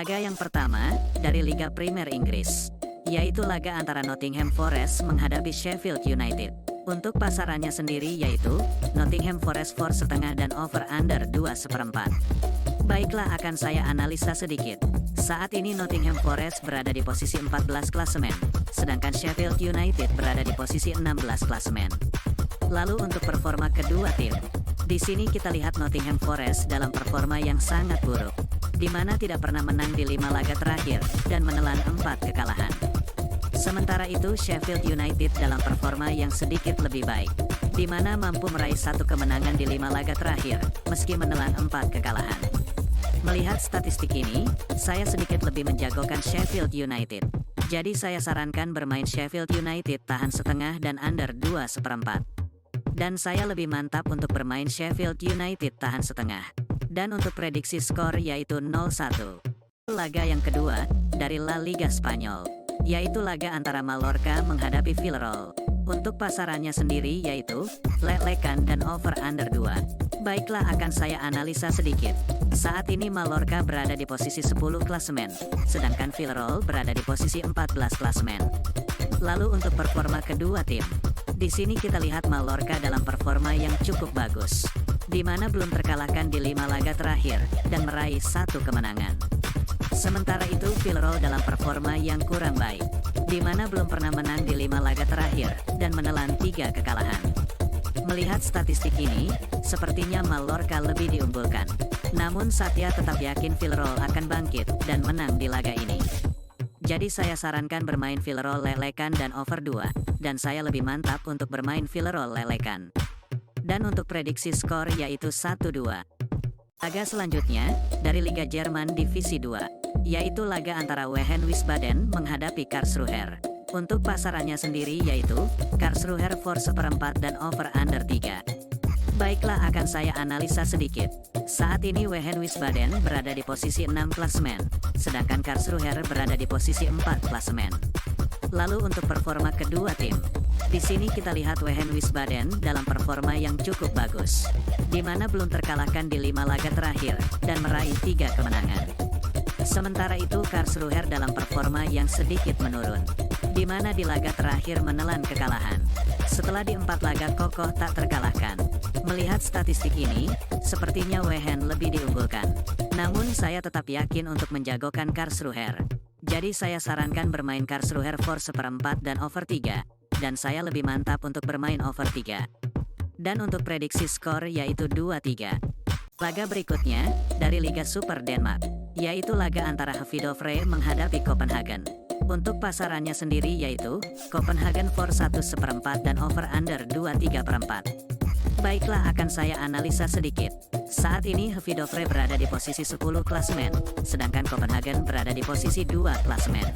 Laga yang pertama, dari Liga Premier Inggris, yaitu laga antara Nottingham Forest menghadapi Sheffield United. Untuk pasarannya sendiri yaitu, Nottingham Forest 4,5 dan over-under 2,4. Baiklah, akan saya analisa sedikit. Saat ini Nottingham Forest berada di posisi 14 klasemen, sedangkan Sheffield United berada di posisi 16 klasemen. Lalu untuk performa kedua tim, di sini kita lihat Nottingham Forest dalam performa yang sangat buruk, di mana tidak pernah menang di 5 laga terakhir, dan menelan 4 kekalahan. Sementara itu Sheffield United dalam performa yang sedikit lebih baik, di mana mampu meraih 1 kemenangan di 5 laga terakhir, meski menelan 4 kekalahan. Melihat statistik ini, saya sedikit lebih menjagokan Sheffield United. Jadi saya sarankan bermain Sheffield United tahan setengah dan under 2,4. Dan saya lebih mantap untuk bermain Sheffield United tahan setengah. Dan untuk prediksi skor yaitu 0-1. Laga yang kedua, dari La Liga Spanyol, yaitu laga antara Mallorca menghadapi Villarreal. Untuk pasarannya sendiri yaitu, lelekan dan over-under 2. Baiklah, akan saya analisa sedikit. Saat ini Mallorca berada di posisi 10 klasemen, sedangkan Villarreal berada di posisi 14 klasemen. Lalu untuk performa kedua tim, di sini kita lihat Mallorca dalam performa yang cukup bagus, di mana belum terkalahkan di 5 laga terakhir, dan meraih 1 kemenangan. Sementara itu Villarreal dalam performa yang kurang baik, di mana belum pernah menang di 5 laga terakhir, dan menelan 3 kekalahan. Melihat statistik ini, sepertinya Mallorca lebih diunggulkan. Namun Satya tetap yakin Villarreal akan bangkit, dan menang di laga ini. Jadi saya sarankan bermain Villarreal lelekan dan over 2, dan saya lebih mantap untuk bermain Villarreal lelekan. Dan untuk prediksi skor yaitu 1-2. Laga selanjutnya, dari Liga Jerman Divisi 2, yaitu laga antara Wehen Wiesbaden menghadapi Karlsruher. Untuk pasarannya sendiri yaitu, Karlsruher 4,4 dan over-under 3. Baiklah, akan saya analisa sedikit. Saat ini Wehen Wiesbaden berada di posisi 6 klasemen, sedangkan Karlsruher berada di posisi 4 klasemen. Lalu untuk performa kedua tim, di sini kita lihat Wehen Wiesbaden dalam performa yang cukup bagus, di mana belum terkalahkan di 5 laga terakhir, dan meraih 3 kemenangan. Sementara itu Karlsruher dalam performa yang sedikit menurun, di mana di laga terakhir menelan kekalahan, setelah di 4 laga kokoh tak terkalahkan. Melihat statistik ini, sepertinya Wehen lebih diunggulkan. Namun saya tetap yakin untuk menjagokan Karlsruher. Jadi saya sarankan bermain Karlsruher 4,4 dan over 3, dan saya lebih mantap untuk bermain over 3. Dan untuk prediksi skor yaitu 2-3. Laga berikutnya, dari Liga Super Denmark, yaitu laga antara Hvidovre menghadapi Copenhagen. Untuk pasarannya sendiri yaitu, Copenhagen for 1,4 dan over-under 2,3/4. Baiklah, akan saya analisa sedikit. Saat ini Hvidovre berada di posisi 10 klasemen, sedangkan Copenhagen berada di posisi 2 klasemen.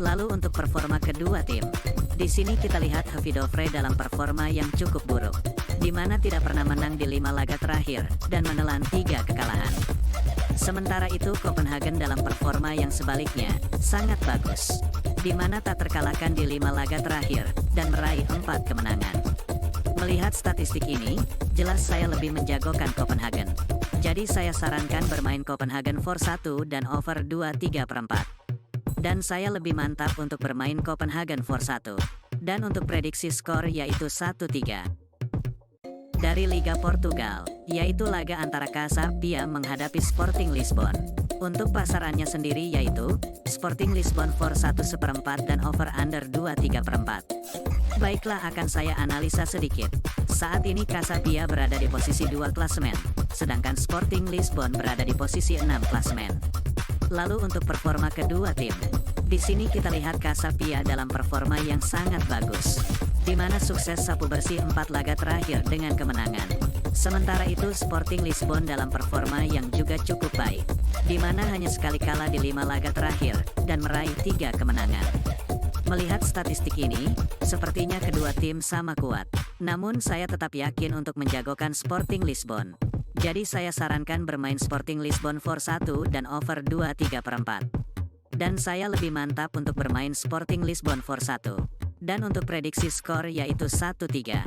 Lalu untuk performa kedua tim, di sini kita lihat Hvidovre dalam performa yang cukup buruk, di mana tidak pernah menang di 5 laga terakhir, dan menelan 3 kekalahan. Sementara itu Copenhagen dalam performa yang sebaliknya, sangat bagus, di mana tak terkalahkan di 5 laga terakhir, dan meraih 4 kemenangan. Melihat statistik ini, jelas saya lebih menjagokan Copenhagen. Jadi saya sarankan bermain Copenhagen for 1 dan over 2,3/4. Dan saya lebih mantap untuk bermain Copenhagen for 1. Dan untuk prediksi skor yaitu 1-3. Dari Liga Portugal, yaitu laga antara Casa Pia menghadapi Sporting Lisbon. Untuk pasarannya sendiri yaitu, Sporting Lisbon for 1,4 dan over-under 2,3/4. Baiklah, akan saya analisa sedikit. Saat ini Casa Pia berada di posisi 2 klasemen, sedangkan Sporting Lisbon berada di posisi 6 klasemen. Lalu untuk performa kedua tim, di sini kita lihat Casa Pia dalam performa yang sangat bagus, di mana sukses sapu bersih 4 laga terakhir dengan kemenangan. Sementara itu Sporting Lisbon dalam performa yang juga cukup baik, di mana hanya sekali kalah di 5 laga terakhir, dan meraih 3 kemenangan. Melihat statistik ini, sepertinya kedua tim sama kuat. Namun saya tetap yakin untuk menjagokan Sporting Lisbon. Jadi saya sarankan bermain Sporting Lisbon for 1 dan over 2,3/4. Dan saya lebih mantap untuk bermain Sporting Lisbon for 1. Dan untuk prediksi skor yaitu 1-3.